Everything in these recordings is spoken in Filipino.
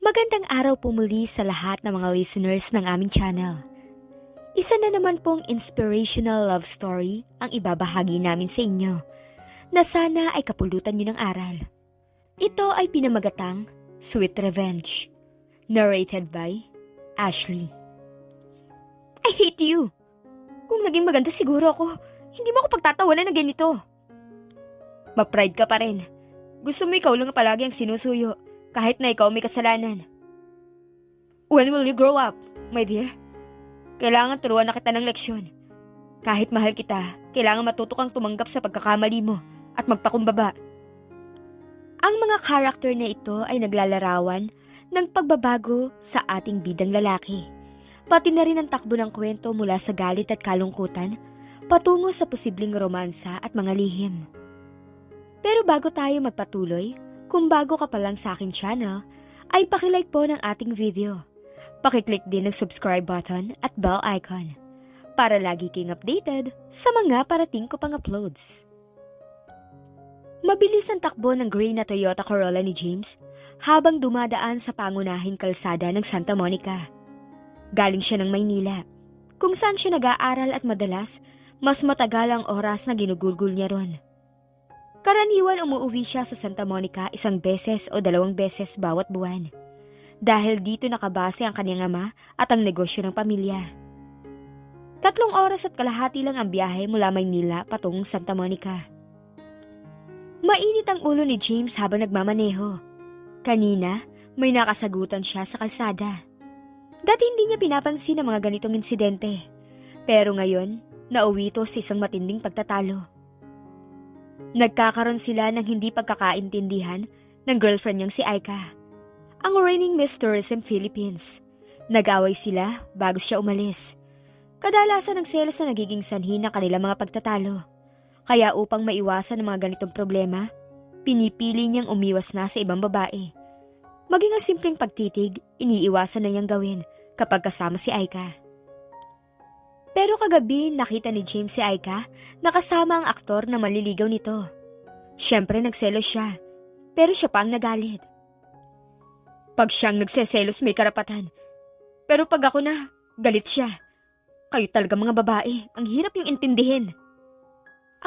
Magandang araw po muli sa lahat ng mga listeners ng aming channel. Isa na naman pong inspirational love story ang ibabahagi namin sa inyo na sana ay kapulutan nyo ng aral. Ito ay pinamagatang Sweet Revenge, narrated by Ashley. I hate you! Kung naging maganda siguro ako, hindi mo ako pagtatawanan ng ganito. Mag-pride ka pa rin. Gusto mo ikaw lang palagi ang sinusuyo kahit na ikaw may kasalanan. When will you grow up, my dear? Kailangan turuan na kita ng leksyon. Kahit mahal kita, kailangan matuto kang tumanggap sa pagkakamali mo at magpakumbaba. Ang mga karakter na ito ay naglalarawan ng pagbabago sa ating bidang lalaki. Pati na rin ang takbo ng kwento mula sa galit at kalungkutan patungo sa posibleng romansa at mga lihim. Pero bago tayo magpatuloy, kung bago ka pa lang sa aking channel, ay pakilike po ng ating video. Pakiclick din ng subscribe button at bell icon para lagi kang updated sa mga parating ko pang uploads. Mabilis ang takbo ng gray na Toyota Corolla ni James habang dumadaan sa pangunahing kalsada ng Santa Monica. Galing siya ng Maynila, kung saan siya nag-aaral at madalas mas matagal ang oras na ginugulgul niya ron. Karaniwan umuwi siya sa Santa Monica 1 beses o 2 beses bawat buwan. Dahil dito nakabase ang kanyang ama at ang negosyo ng pamilya. 3 oras at kalahati lang ang biyahe mula Maynila patungong Santa Monica. Mainit ang ulo ni James habang nagmamaneho. Kanina, may nakasagutan siya sa kalsada. Dati hindi niya pinapansin ang mga ganitong insidente. Pero ngayon, nauwi ito sa isang matinding pagtatalo. Nagkakaroon sila ng hindi pagkakaintindihan ng girlfriend niyang si Aika, ang reigning Miss Tourism Philippines. Nag-away sila bago siya umalis. Kadalasan ng selos na nagiging sanhi ng kanilang mga pagtatalo. Kaya upang maiwasan ang mga ganitong problema, pinipili niyang umiwas na sa ibang babae. Maging ang simpleng pagtitig, iniiwasan na niyang gawin kapag kasama si Aika. Pero kagabi nakita ni James si Aika na kasama ang aktor na maliligaw nito. Siyempre nagselos siya, pero siya pa ang nagalit. Pag siyang nagseselos may karapatan, pero pag ako na, galit siya. Kayo talaga mga babae, ang hirap yung intindihin.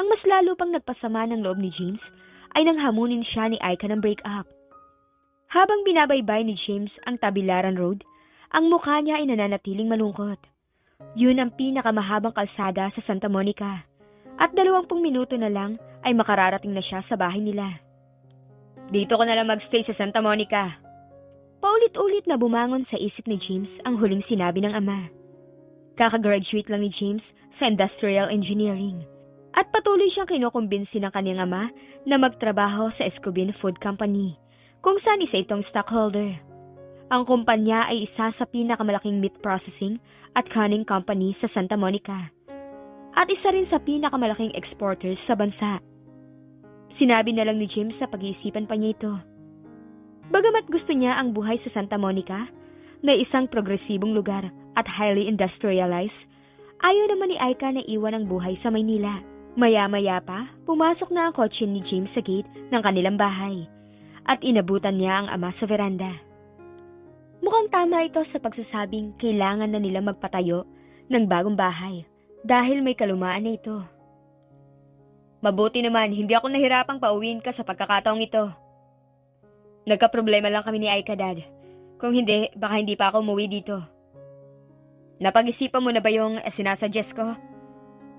Ang mas lalo pang nagpasama ng loob ni James ay nang hamunin siya ni Aika ng break-up. Habang binabaybay ni James ang Tabilaran Road, ang mukha niya ay nananatiling malungkot. Yun ang pinakamahabang kalsada sa Santa Monica at 20 minuto na lang ay makararating na siya sa bahay nila. Dito ko na lang magstay sa Santa Monica. Paulit-ulit na bumangon sa isip ni James ang huling sinabi ng ama. Kakagraduate lang ni James sa Industrial Engineering at patuloy siyang kinukumbinsi ng kanyang ama na magtrabaho sa Escobin Food Company kung saan isa itong stockholder. Ang kumpanya ay isa sa pinakamalaking meat processing at canning company sa Santa Monica. At isa rin sa pinakamalaking exporters sa bansa. Sinabi na lang ni James na pag-iisipan pa niya ito. Bagamat gusto niya ang buhay sa Santa Monica, na isang progresibong lugar at highly industrialized, ayaw naman ni Aika na iwan ang buhay sa Maynila. Maya-maya pa, pumasok na ang kotse ni James sa gate ng kanilang bahay at inabutan niya ang ama sa veranda. Mukhang tama ito sa pagsasabing kailangan na nilang magpatayo ng bagong bahay dahil may kalumaan na ito. Mabuti naman, hindi ako nahirapang pauwiin ka sa pagkakataong ito. Nagka-problema lang kami ni Aika, Dad. Kung hindi, baka hindi pa ako umuwi dito. Napag-isipan mo na ba yung sinasuggest ko?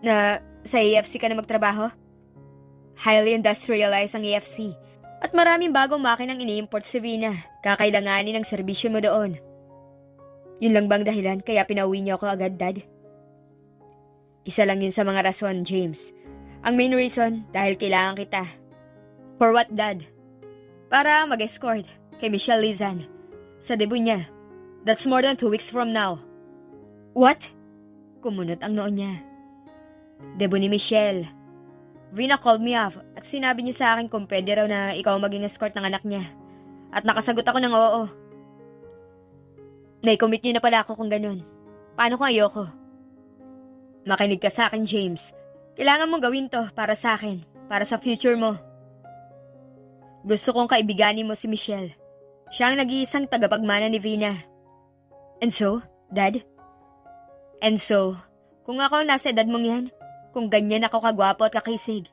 Na sa AFC ka na magtrabaho? Highly industrialized ang AFC. At maraming bagong makinang ini-import sa Vina. Kakailanganin ng serbisyo mo doon. Yun lang bang dahilan kaya pinauwi niyo ako agad, Dad? Isa lang yun sa mga rason, James. Ang main reason, dahil kailangan kita. For what, Dad? Para mag-escort kay Michelle Lizan sa debut niya. That's more than 2 weeks from now. What? Kumunot ang noo niya. Debut ni Michelle. Vina called me up at sinabi niya sa akin kung pwede raw na ikaw maging escort ng anak niya. At nakasagot ako ng oo. Nai-commit niyo na pala ako kung ganun. Paano kung ayoko? Makinig ka sa akin, James. Kailangan mong gawin to para sa akin, para sa future mo. Gusto kong kaibiganin mo si Michelle. Siya ang nag-iisang tagapagmana ni Vina. And so, Dad? And so, kung ako ang nasa edad mong yan, kung ganyan ako kagwapo at kakisig,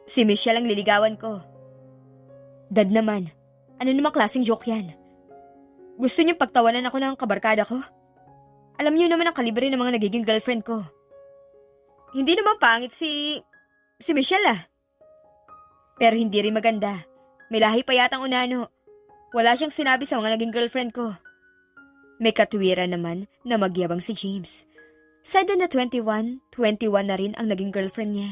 si Michelle ang liligawan ko. Dad naman, ano namang klaseng joke yan? Gusto niyo pagtawanan ako ng kabarkada ko? Alam niyo naman ang kalibre ng mga nagiging girlfriend ko. Hindi naman pangit si Michelle ah. Pero hindi rin maganda. May lahi pa yatang unano. Wala siyang sinabi sa mga naging girlfriend ko. May katwiran naman na magyabang si James. Said na 21 na rin ang naging girlfriend niya.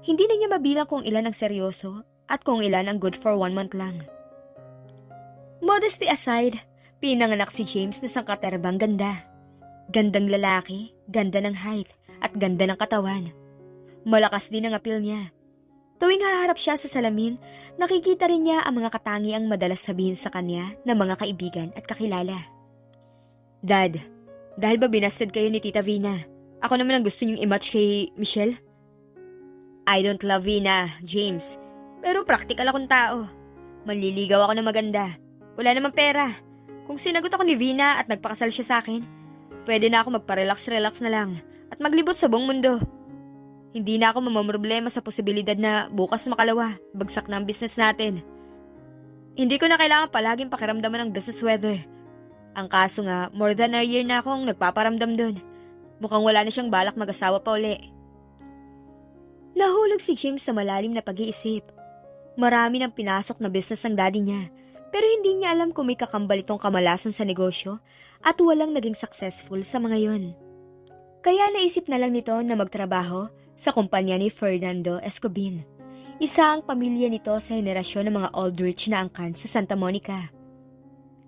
Hindi na niya mabilang kung ilan ang seryoso at kung ilan ang good for 1 month lang. Modesty aside, pinanganak si James na sangkaterbang ganda. Gandang lalaki, ganda ng height, at ganda ng katawan. Malakas din ang appeal niya. Tuwing haharap siya sa salamin, nakikita rin niya ang mga katangiang madalas sabihin sa kanya ng mga kaibigan at kakilala. Dad, dahil ba binasted kayo ni Tita Vina, ako naman ang gusto niyong i-match kay Michelle? I don't love Vina, James. Pero practical akong tao. Manliligaw ako na maganda. Wala namang pera. Kung sinagot ako ni Vina at nagpakasal siya sa akin, pwede na ako magpa-relax na lang at maglibot sa buong mundo. Hindi na ako mamamroblema sa posibilidad na bukas makalawa, bagsak na ang business natin. Hindi ko na kailangan palaging pakiramdaman ng business weather. Ang kaso nga, more than a year na akong nagpaparamdam dun. Mukhang wala na siyang balak mag-asawa pa uli. Nahulog si James sa malalim na pag-iisip. Marami nang pinasok na business ang daddy niya, pero hindi niya alam kung may kakambal itong kamalasan sa negosyo at walang naging successful sa mga yon. Kaya naisip na lang nito na magtrabaho sa kumpanya ni Fernando Escobin. Isa ang pamilya nito sa henerasyon ng mga old-rich na angkan sa Santa Monica.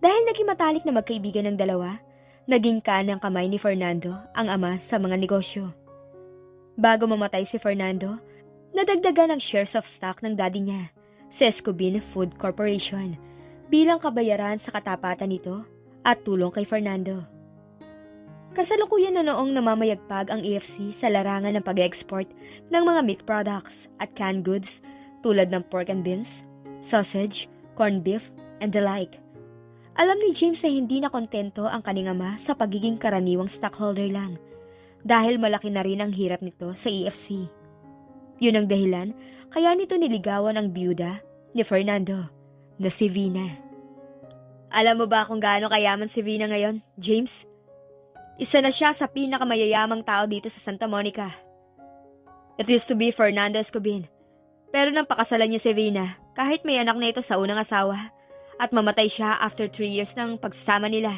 Dahil naging matalik na magkaibigan ng dalawa, naging kanang kamay ni Fernando ang ama sa mga negosyo. Bago mamatay si Fernando, nadagdagan ang shares of stock ng daddy niya sa Escobin Food Corporation bilang kabayaran sa katapatan nito at tulong kay Fernando. Kasalukuyan na noong namamayagpag ang AFC sa larangan ng pag-export ng mga meat products at canned goods tulad ng pork and beans, sausage, corned beef, and the like. Alam ni James na hindi na kontento ang kanyang ama sa pagiging karaniwang stockholder lang dahil malaki na rin ang hirap nito sa AFC. Yun ang dahilan kaya nito niligawan ang biyuda ni Fernando na si Vina. Alam mo ba kung gaano kayaman si Vina ngayon, James? Isa na siya sa pinakamayayamang tao dito sa Santa Monica. It used to be Fernando Escobin. Pero nang pakasalan niya si Vina, kahit may anak na ito sa unang asawa, at mamatay siya after 3 years ng pagsasama nila.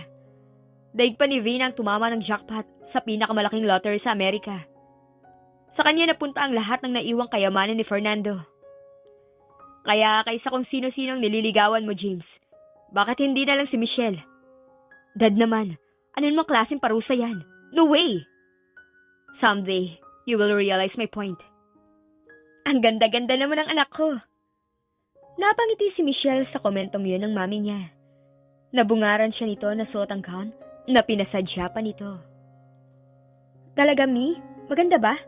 Daig pa ni Vina ang tumama ng jackpot sa pinakamalaking lottery sa Amerika. Sa kanya napunta ang lahat ng naiwang kayamanan ni Fernando. Kaya kaysa kung sino-sinong nililigawan mo, James, bakit hindi na lang si Michelle? Dad naman, ano namang klaseng parusa yan? No way! Someday, you will realize my point. Ang ganda-ganda naman ng anak ko. Napangiti si Michelle sa komentong yun ng mami niya. Nabungaran siya nito na suot ang gown na pinasadya pa nito. Talaga, Mi? Maganda ba?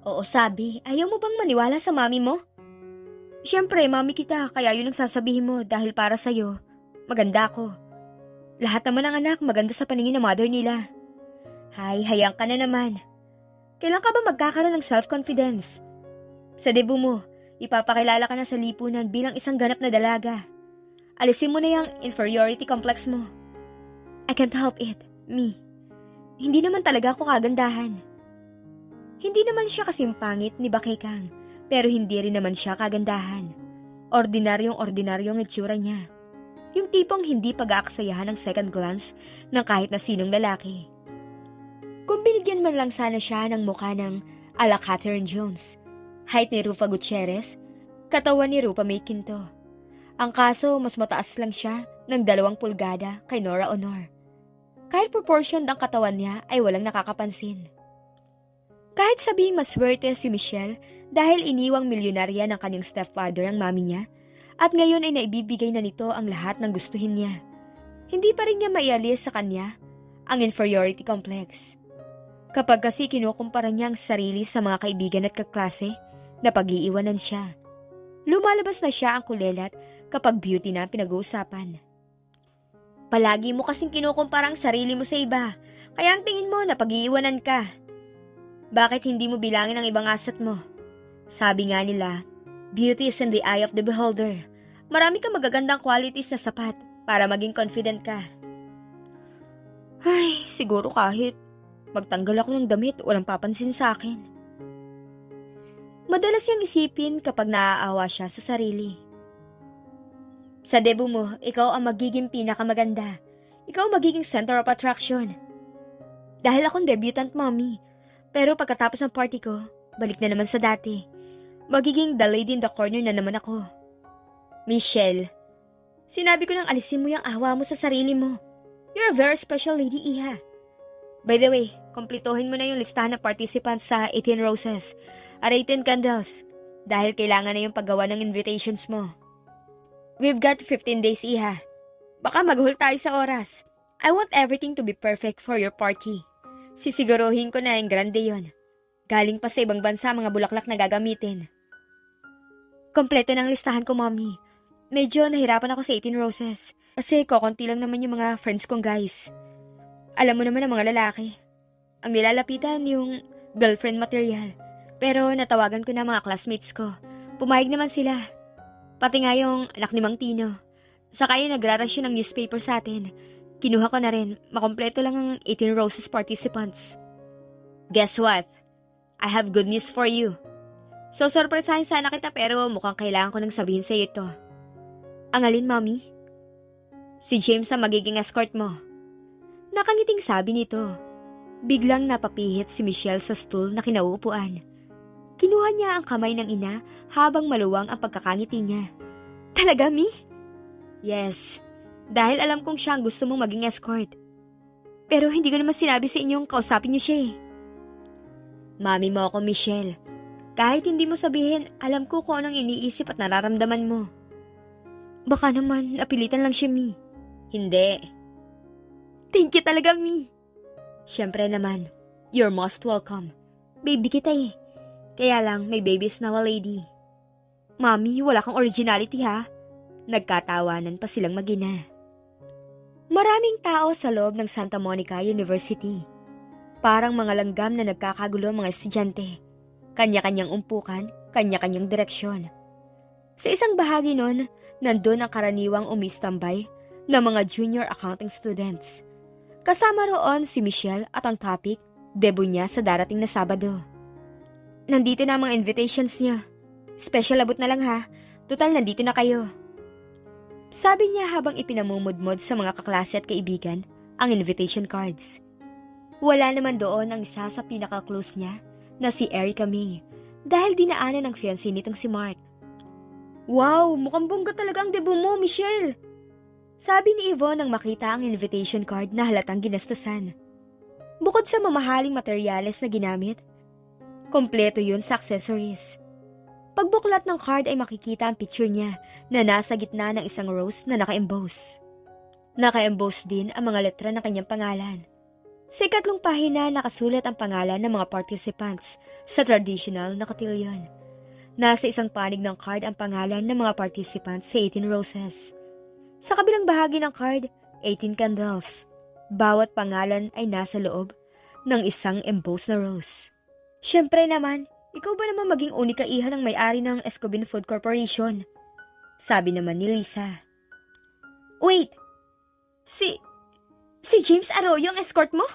Oo, sabi. Ayaw mo bang maniwala sa mami mo? Siyempre, mami kita, kaya yun ang sasabihin mo dahil para sa'yo. Maganda ako. Lahat naman ng anak maganda sa paningin ng mother nila. Hay, hayang ka na naman. Kailan ka ba magkakaroon ng self-confidence? Sa debut mo, ipapakilala ka na sa lipunan bilang isang ganap na dalaga. Alisin mo na yung inferiority complex mo. I can't help it, me. Hindi naman talaga ako kagandahan. Hindi naman siya kasing pangit ni Bakekang, pero hindi rin naman siya kagandahan. Ordinaryong itsura niya. Yung tipong hindi pag-aaksayahan ng second glance ng kahit na sinong lalaki. Kung binigyan man lang sana siya ng mukha ng ala Catherine Jones, height ni Rufa Gutierrez, katawan ni Rupa May Quinto. Ang kaso, mas mataas lang siya ng 2 pulgada kay Nora Honor. Kahit proportion ng katawan niya ay walang nakakapansin. Kahit sabihing maswerte si Michelle dahil iniwang milyonarya ng kanyang stepfather ang mami niya, at ngayon ay naibibigay na nito ang lahat ng gustuhin niya, hindi pa rin niya maialis sa kanya ang inferiority complex. Kapag kasi kinukumpara niya ang sarili sa mga kaibigan at kaklase, na pag-iiwanan siya. Lumalabas na siya ang kulelat kapag beauty na pinag-uusapan. Palagi mo kasing kinukumpara ang sarili mo sa iba, kaya ang tingin mo na pag-iiwanan ka. Bakit hindi mo bilangin ang ibang asset mo? Sabi nga nila, beauty is in the eye of the beholder. Marami kang magagandang qualities na sapat para maging confident ka. Ay, siguro kahit magtanggal ako ng damit, walang papansin sa akin. Madalas yang isipin kapag naaawa siya sa sarili. Sa debut mo, ikaw ang magiging pinakamaganda. Ikaw ang magiging center of attraction. Dahil akong debutant, mommy. Pero pagkatapos ng party ko, balik na naman sa dati. Magiging the lady in the corner na naman ako. Michelle, sinabi ko nang alisin mo yung awa mo sa sarili mo. You're a very special lady, Iha. By the way, kumpletuhin mo na yung listahan ng participants sa 18 roses at 18 candles dahil kailangan na yung paggawa ng invitations mo. We've got 15 days, Iha. Baka maghul tayo sa oras. I want everything to be perfect for your party. Sisiguruhin ko na yung grande yon. Galing pa sa ibang bansa mga bulaklak na gagamitin. Kompleto ng listahan ko, mommy. Medyo nahirapan ako sa 18 roses. Kasi kokonti lang naman yung mga friends kong guys. Alam mo naman ang mga lalaki. Ang nilalapitan yung girlfriend material. Pero natawagan ko na mga classmates ko. Pumayag naman sila. Pati nga yung anak ni Mang Tino. Saka yung nagrarasyon ng newspaper sa atin. Kinuha ko na rin. Makompleto lang ang 18 roses participants. Guess what? I have good news for you. So surprisehin sana kita pero mukhang kailangan ko nang sabihin sa iyo ito. Ang alin, mommy? Si James ang magiging escort mo. Nakangiting sabi nito. Biglang napapihit si Michelle sa stool na kinauupuan. Kinuha niya ang kamay ng ina habang maluwang ang pagkakangiti niya. Talaga, Mi? Yes, dahil alam kong siya ang gusto mong maging escort. Pero hindi ko naman sinabi sa inyong kausapin niyo siya eh. Mami mo ako, Michelle. Kahit hindi mo sabihin, alam ko kung anong iniisip at nararamdaman mo. Baka naman, napilitan lang siya, Mi. Hindi. Thank you talaga, Mi. Siyempre naman, you're most welcome. Baby kita eh. Kaya lang, may baby's now a lady. Mami, wala kang originality ha. Nagkatawanan pa silang mag-ina. Maraming tao sa loob ng Santa Monica University. Parang mga langgam na nagkakagulo mga estudyante. Kanya-kanyang umpukan, kanya-kanyang direksyon. Sa isang bahagi nun, nandun ang karaniwang umistambay na mga junior accounting students. Kasama roon si Michelle at ang topic, debut niya sa darating na Sabado. Nandito na ang mga invitations niya. Special abot na lang ha. Total, nandito na kayo. Sabi niya habang ipinamumudmod sa mga kaklase at kaibigan ang invitation cards. Wala naman doon ang isa sa pinaka-close niya na si Erica May dahil dinaanan ng fiancé nitong si Mark. Wow, mukhang bongga talaga ang debut mo, Michelle. Sabi ni Yvonne nang makita ang invitation card na halatang ginastusan. Bukod sa mamahaling materyales na ginamit, kompleto yun sa accessories. Pagbuklat ng card ay makikita ang picture niya na nasa gitna ng isang rose na naka-emboss. Naka-emboss din ang mga letra ng kanyang pangalan. Sa ikatlong pahina nakasulat ang pangalan ng mga participants sa traditional na cotillion. Nasa isang panig ng card ang pangalan ng mga participants sa 18 roses. Sa kabilang bahagi ng card, 18 candles. Bawat pangalan ay nasa loob ng isang embossed na rose. Siyempre naman, ikaw ba naman maging unika iha ng may-ari ng Escobin Food Corporation? Sabi naman ni Lisa. Wait! Si James Arroyo ang escort mo?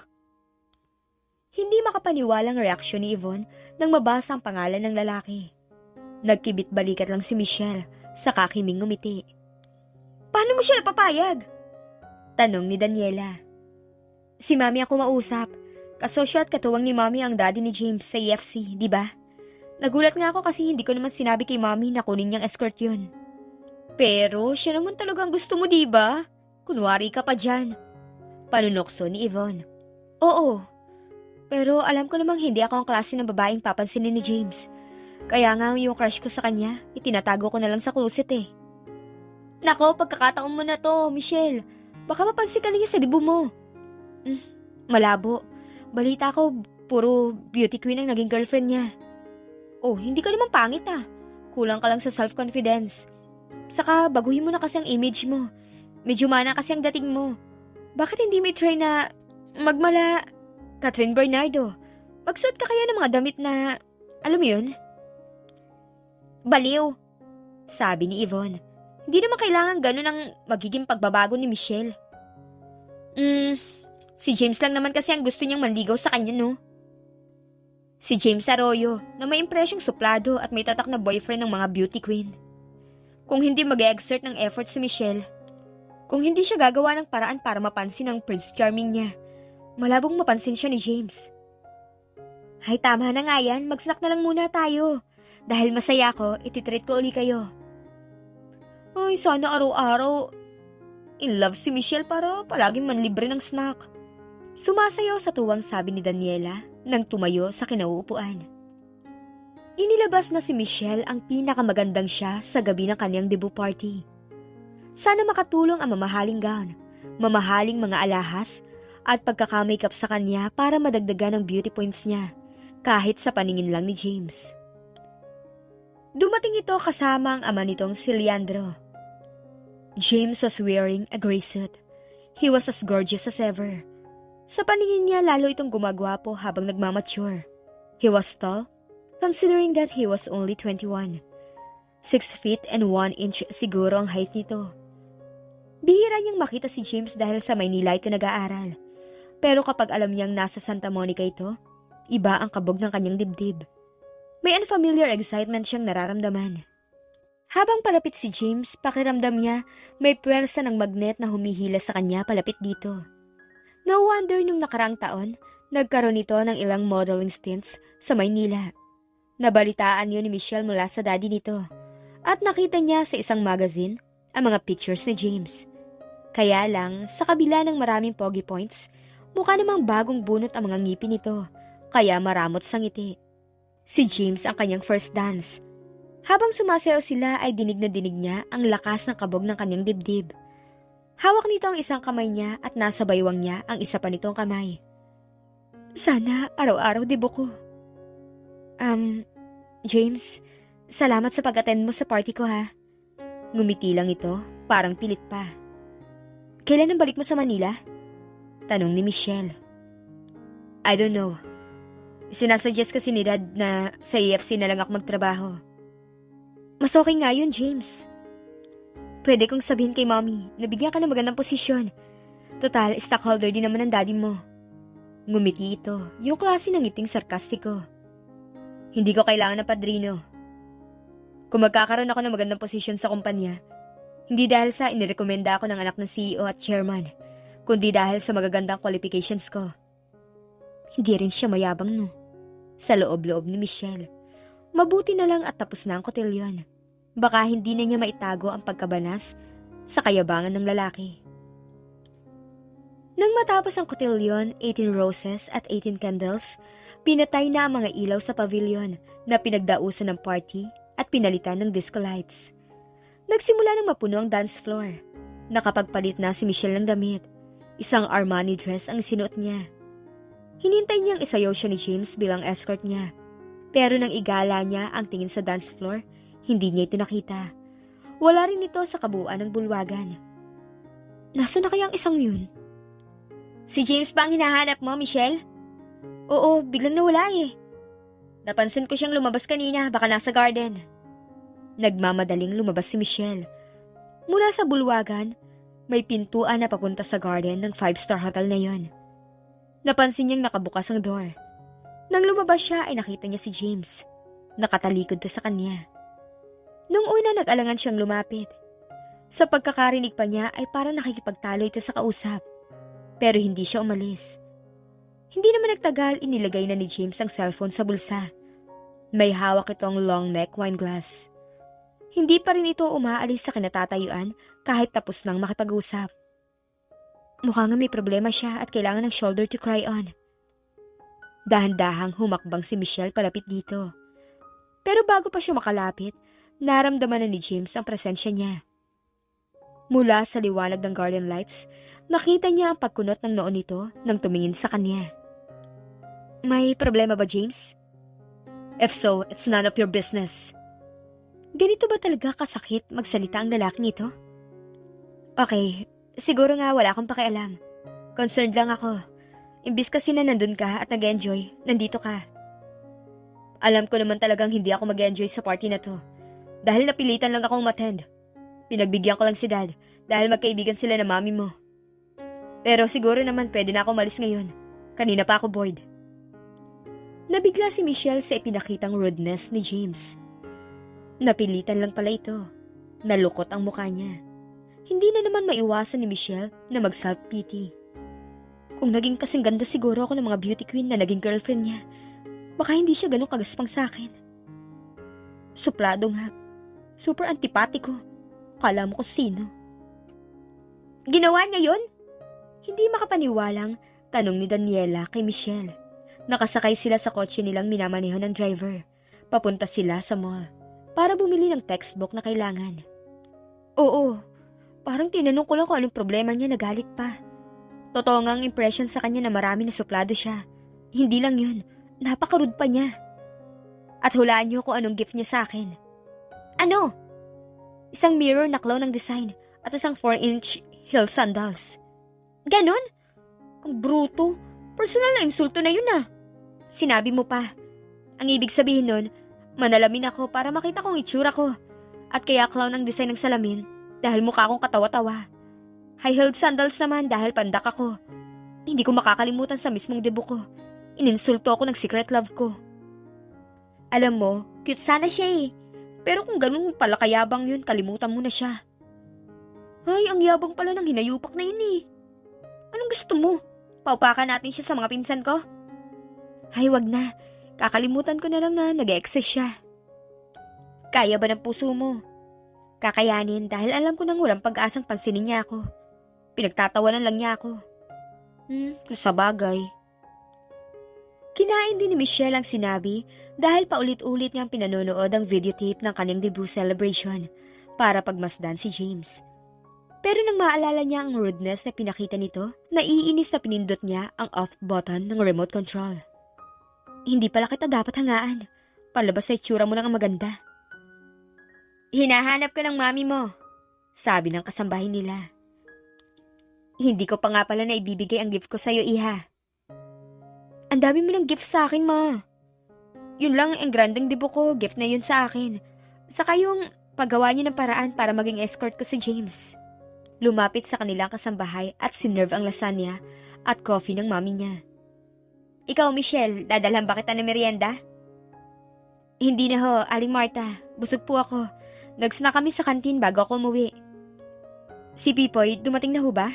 Hindi makapaniwalang reaksyon ni Yvonne nang mabasa ang pangalan ng lalaki. Nagkibit balikat lang si Michelle, saka kiming ngumiti. Paano mo siya napapayag? Tanong ni Daniela. Si Mami ako mausap. Kasosyo at katuwang ni Mami ang daddy ni James sa EFC, di ba? Nagulat nga ako kasi hindi ko naman sinabi kay Mami na kunin niyang escort yun. Pero siya naman talagang gusto mo, di ba? Kunwari ka pa dyan. Panunokso ni Yvonne. Oo. Pero alam ko namang hindi ako ang klase ng babaeng papansinin ni James. Kaya nga yung crush ko sa kanya, itinatago ko na lang sa closet eh. Nako, pagkakataon mo na to, Michelle. Baka mapansin ka niya sa dibu mo. Malabo. Balita ko, puro beauty queen ang naging girlfriend niya. Oh, hindi ka naman pangit ah. Kulang ka lang sa self-confidence. Saka, baguhin mo na kasi ang image mo. medyo mana kasi ang dating mo. Bakit hindi may try na magmala? Catherine Bernardo, magsuot ka kaya ng mga damit na, alam mo yun? Baliw, sabi ni Yvonne. Hindi naman kailangan ganun ang magiging pagbabago ni Michelle. Si James lang naman kasi ang gusto niyang manligaw sa kanya, no? Si James Arroyo, na may impresyong suplado at may tatak na boyfriend ng mga beauty queen. Kung hindi mag-exert ng effort si Michelle, kung hindi siya gagawa ng paraan para mapansin ang Prince Charming niya, malabong mapansin siya ni James. Hay, tama na nga yan, mag-snack na lang muna tayo. Dahil masaya ako, ititreat ko uli kayo. Ay, sana araw-araw in love si Michelle para palaging manlibre ng snack. Sumasayaw sa tuwang sabi ni Daniela nang tumayo sa kinauupuan. Inilabas na si Michelle ang pinakamagandang siya sa gabi ng kanyang debut party. Sana makatulong ang mamahaling gown, mamahaling mga alahas, at pagkaka-makeup sa kanya para madagdagan ang beauty points niya, kahit sa paningin lang ni James. Dumating ito kasama ang ama nitong si Leandro. James was wearing a gray suit. He was as gorgeous as ever. Sa paningin niya, lalo itong gumagwapo habang nagmamature. He was tall, considering that he was only 21. 6 feet and 1 inch siguro ang height nito. Bihira niyang makita si James dahil sa Maynila ito nag-aaral. Pero kapag alam niyang nasa Santa Monica ito, iba ang kabog ng kanyang dibdib. May unfamiliar excitement siyang nararamdaman. Habang palapit si James, pakiramdam niya may puwersa ng magnet na humihila sa kanya palapit dito. No wonder nung nakaraang taon, nagkaroon ito ng ilang modeling stints sa Maynila. Nabalitaan yun ni Michelle mula sa daddy nito at nakita niya sa isang magazine ang mga pictures ni James. Kaya lang, sa kabila ng maraming pogi points, mukha namang bagong bunot ang mga ngipin nito, kaya maramot sa ngiti. Si James ang kanyang first dance. Habang sumasayaw sila ay dinig na dinig niya ang lakas ng kabog ng kanyang dibdib. Hawak nito ang isang kamay niya at nasa baywang niya ang isa pa nitong kamay. Sana araw-araw dibo ko. James, salamat sa pag-attend mo sa party ko ha. Ngumiti lang ito, parang pilit pa. Kailan ang balik mo sa Manila? Tanong ni Michelle. I don't know. Sinasuggest kasi ni Dad na sa AFC na lang ako magtrabaho. Mas okay nga yun, James. Pwede kong sabihin kay Mommy na bigyan ka ng magandang posisyon. Total, stockholder din naman ang daddy mo. Ngumiti ito, yung klase ng ngiting sarkastiko. Hindi ko kailangan ng padrino. Kung magkakaroon ako ng magandang posisyon sa kumpanya, hindi dahil sa inirekomenda ako ng anak ng CEO at chairman, kundi dahil sa magagandang qualifications ko. Hindi rin siya mayabang, no? Sa loob-loob ni Michelle. Mabuti na lang at tapos na ang kotelyon. Baka hindi na niya maitago ang pagkabanas sa kayabangan ng lalaki. Nang matapos ang kotelyon, 18 roses at 18 candles, pinatay na ang mga ilaw sa pavilion na pinagdausan ng party at pinalitan ng disco lights. Nagsimula ng mapuno ang dance floor. Nakapagpalit na si Michelle ng damit. Isang Armani dress ang sinuot niya. Hinintay niyang isayaw siya ni James bilang escort niya. Pero nang igala niya ang tingin sa dance floor, hindi niya ito nakita. Wala rin ito sa kabuuan ng bulwagan. Nasaan na kaya ang isang yun? Si James ba ang hinahanap mo, Michelle? Oo, biglang nawala eh. Napansin ko siyang lumabas kanina, baka nasa garden. Nagmamadaling lumabas si Michelle. Mula sa bulwagan, may pintuan na papunta sa garden ng 5-star hotel na yon. Napansin niyang nakabukas ang door. Nang lumabas siya ay nakita niya si James. Nakatalikod to sa kanya. Nung una nag-alangan siyang lumapit. Sa pagkakarinig pa niya ay parang nakikipagtalo ito sa kausap. Pero hindi siya umalis. Hindi naman nagtagal, inilagay na ni James ang cellphone sa bulsa. May hawak itong long neck wine glass. Hindi pa rin ito umaalis sa kinatatayuan kahit tapos nang makipag-usap. Mukha nga may problema siya at kailangan ng shoulder to cry on. Dahan-dahang humakbang si Michelle palapit dito. Pero bago pa siya makalapit, naramdaman na ni James ang presensya niya. Mula sa liwanag ng garden lights, nakita niya ang pagkunot ng noo nito nang tumingin sa kanya. May problema ba, James? If so, it's none of your business. Ganito ba talaga kasakit magsalita ang lalaking ito? Okay, Siguro nga wala akong pakialam. Concerned lang ako. Imbis kasi na nandun ka at nag-enjoy, nandito ka. Alam ko naman talagang hindi ako mag-enjoy sa party na to. Dahil napilitan lang akong umattend. Pinagbigyan ko lang si Dad dahil magkaibigan sila na mami mo. Pero siguro naman pwede na ako malis ngayon. Kanina pa ako bored. Nabigla si Michelle sa ipinakitang rudeness ni James. Napilitan lang pala ito. Nalukot ang mukha niya. Hindi na naman maiwasan ni Michelle na mag-self-pity. Kung naging kasing ganda siguro ako ng mga beauty queen na naging girlfriend niya, baka hindi siya ganun kagaspang sa akin. Suplado nga. Super antipatiko. Kala mo ko sino. Ginawa niya yun? Hindi makapaniwalang tanong ni Daniela kay Michelle. Nakasakay sila sa kotse nilang minamaneho ng driver. Papunta sila sa mall para bumili ng textbook na kailangan. Oo, parang tinanong ko lang kung anong problema niya, nagalit pa. Totoo nga ang impression sa kanya na marami na suplado siya. Hindi lang yun, napaka-rude pa niya. At hulaan niyo kung anong gift niya sa akin. Ano? Isang mirror na clown ng design at isang 4-inch heel sandals. Ganon? Ang bruto. Personal na insulto na yun ah. Sinabi mo pa. Ang ibig sabihin nun, manalamin ako para makita kong itsura ko. At kaya clown ang design ng salamin dahil mukha akong katawa-tawa. High-heeled sandals naman dahil pandak ako. Hindi ko makakalimutan sa mismong debut ko. Ininsulto ako ng secret love ko. Alam mo, cute sana siya eh. Pero kung ganun pala kayabang yun, kalimutan mo na siya. Ay, ang yabang pala ng hinayupak na yun eh. Anong gusto mo? Paupakan natin siya sa mga pinsan ko? Ay, wag na. Kakalimutan ko na lang na nag-e-excess siya. Kaya ba ng puso mo? Kakayanin dahil alam ko nang walang pag-asang pansinin niya ako. Pinagtatawanan lang niya ako. Sa bagay. Kinain din ni Michelle ang sinabi dahil paulit-ulit niyang pinanonood ang videotape ng kanyang debut celebration para pagmasdan si James. Pero nang maalala niya ang rudeness na pinakita nito, naiinis na pinindot niya ang off button ng remote control. Hindi pala kita dapat hangaan. Palabas sa itsura mo lang ang maganda. Hinahanap ka ng mami mo, sabi ng kasambahay nila. Hindi ko pa nga pala na ibibigay ang gift ko sa'yo, iha. Ang dami mo ng gift sa akin, ma. Yun lang ang grandeng debut ko, gift na yun sa akin. Saka yung paggawa niyo ng paraan para maging escort ko si James. Lumapit sa kanilang kasambahay at sinerve ang lasagna at coffee ng mami niya. Ikaw, Michelle, dadalhan ba kita ng merienda? Hindi na ho, Aling Marta. Busog po ako. Nag-snack kami sa kantin bago ako umuwi. Si Pipoy, dumating na ho ba?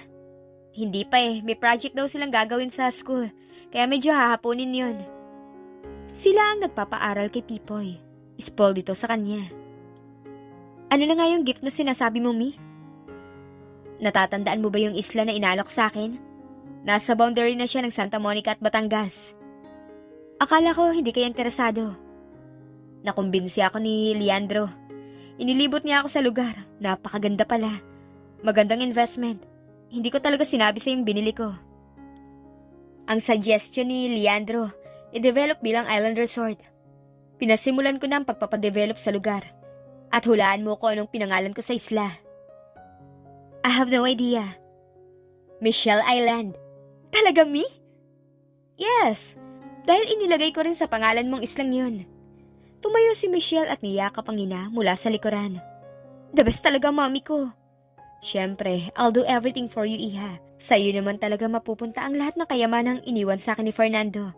Hindi pa eh. May project daw silang gagawin sa school. Kaya medyo hahaponin yun. Sila ang nagpapaaral kay Pipoy. Spoiled dito sa kanya. Ano na nga yung gift na sinasabi mo, Mi? Natatandaan mo ba yung isla na inalok sa akin? Nasa boundary na siya ng Santa Monica at Batangas. Akala ko hindi kayo interesado. Nakumbinsi ako ni Leandro. Inilibot niya ako sa lugar. Napakaganda pala. Magandang investment. Hindi ko talaga sinabi sa yung binili ko. Ang suggestion ni Leandro, i-develop bilang island resort. Pinasimulan ko na ang pagpapadevelop sa lugar. At hulaan mo ko anong pinangalan ko sa isla. I have no idea. Michelle Island. Talaga, Mi? Yes, dahil inilagay ko rin sa pangalan mong islang yun. Tumayo si Michelle at niyakap ang ina mula sa likuran. The best talaga, mami ko. Siyempre, I'll do everything for you, iha. Sa'yo naman talaga mapupunta ang lahat ng kayamanang iniwan sa akin ni Fernando.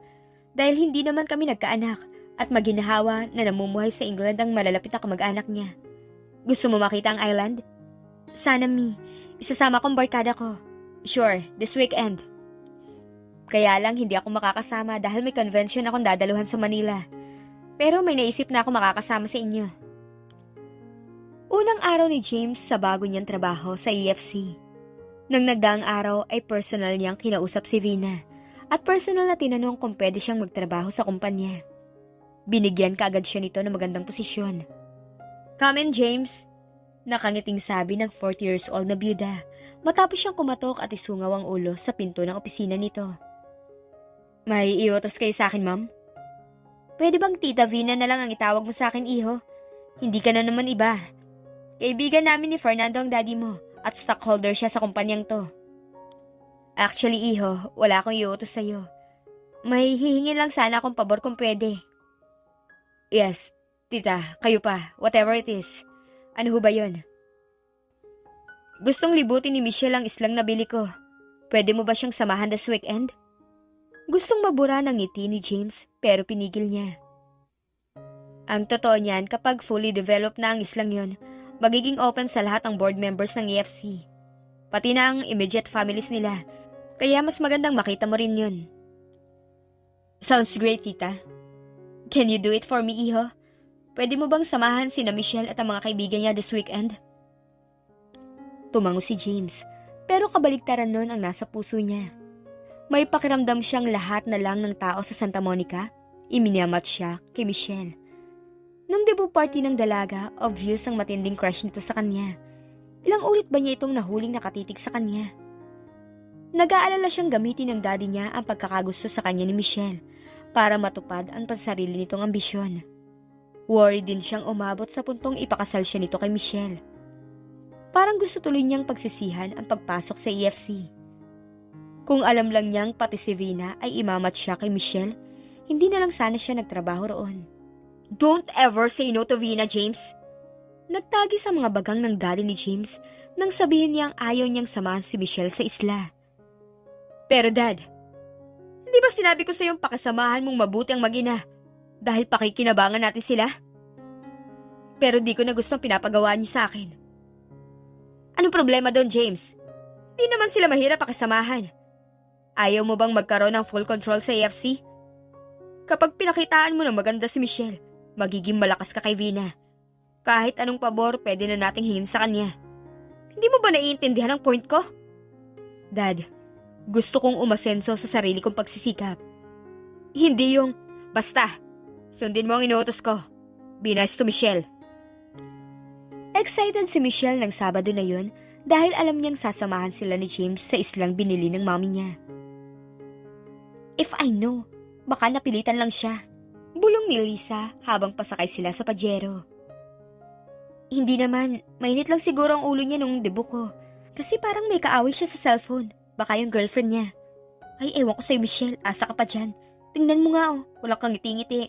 Dahil hindi naman kami nagkaanak at maginahawa na namumuhay sa England ang malalapit na kamag-anak niya. Gusto mo makita ang island? Sana, Mi. Isasama kong barkada ko. Sure, this weekend. Kaya lang hindi ako makakasama dahil may convention akong dadaluhan sa Manila. Pero may naisip na ako makakasama sa inyo. Unang araw ni James sa bago niyang trabaho sa EFC. Nang nagdaang araw ay personal niyang kinausap si Vina at personal na tinanong kung pwede siyang magtrabaho sa kumpanya. Binigyan kaagad siya nito ng magandang posisyon. Come in, James. Nakangiting sabi ng 40 years old na byuda matapos siyang kumatok at isungaw ang ulo sa pinto ng opisina nito. May iutos kayo sa akin, ma'am? Pwede bang Tita Vina na lang ang itawag mo sa akin, iho? Hindi ka na naman iba. Kaibigan namin ni Fernando ang daddy mo at stockholder siya sa kumpanyang to. Actually, iho, wala akong iutos sa'yo. May hihingin lang sana akong pabor kung pwede. Yes, tita, kayo pa, whatever it is. Ano ho ba yun? Gustong libutin ni Michelle ang islang nabili ko. Pwede mo ba siyang samahan this weekend? Gustong mabura ng ngiti ni James pero pinigil niya. Ang totoo niyan, kapag fully developed na ang islang yon, magiging open sa lahat ang board members ng EFC. Pati na ang immediate families nila. Kaya mas magandang makita mo rin yun. Sounds great, tita. Can you do it for me, iho? Pwede mo bang samahan sina Michelle at ang mga kaibigan niya this weekend? Tumango si James, pero kabaligtaran nun ang nasa puso niya. May pakiramdam siyang lahat na lang ng tao sa Santa Monica, iminamat siya kay Michelle. Nung debut party ng dalaga, obvious ang matinding crush nito sa kanya. Ilang ulit ba niya itong nahuling nakatitig sa kanya? Nag-aalala siyang gamitin ng daddy niya ang pagkakagusto sa kanya ni Michelle para matupad ang pansarili nitong ambisyon. Worried din siyang umabot sa puntong ipakasal siya nito kay Michelle. Parang gusto tuloy niyang pagsisihan ang pagpasok sa EFC. Kung alam lang niyang pati si Vina ay imamat siya kay Michelle, hindi na lang sana siya nagtrabaho roon. Don't ever say no to Vina, James! Nagtagi sa mga bagang ng daddy ni James nang sabihin niyang ayaw niyang samahan si Michelle sa isla. Pero dad, hindi ba sinabi ko sa iyong pakasamahan mong mabuti ang mag-ina dahil pakikinabangan natin sila? Pero di ko na gustong pinapagawa niyo sa akin. Anong problema doon, James? Di naman sila mahirap pakisamahan. Ayaw mo bang magkaroon ng full control sa AFC? Kapag pinakitaan mo ng maganda si Michelle, magiging malakas ka kay Vina. Kahit anong pabor, pwede na nating hingin sa kanya. Hindi mo ba naiintindihan ang point ko? Dad, gusto kong umasenso sa sarili kong pagsisikap. Hindi yung, basta, sundin mo ang inuutos ko. Be nice to Michelle. Excited si Michelle ng Sabado na yun dahil alam niyang sasamahan sila ni James sa islang binili ng mami niya. If I know, baka napilitan lang siya. Bulong ni Lisa habang pasakay sila sa Pajero. Hindi naman, mainit lang siguro ang ulo niya nung debut ko. Kasi parang may kaaway siya sa cellphone. Baka yung girlfriend niya. Ay, ewan ko sa'yo, Michelle. Asa ka pa dyan. Tingnan mo nga, oh. Wala kang ngiti-ngiti.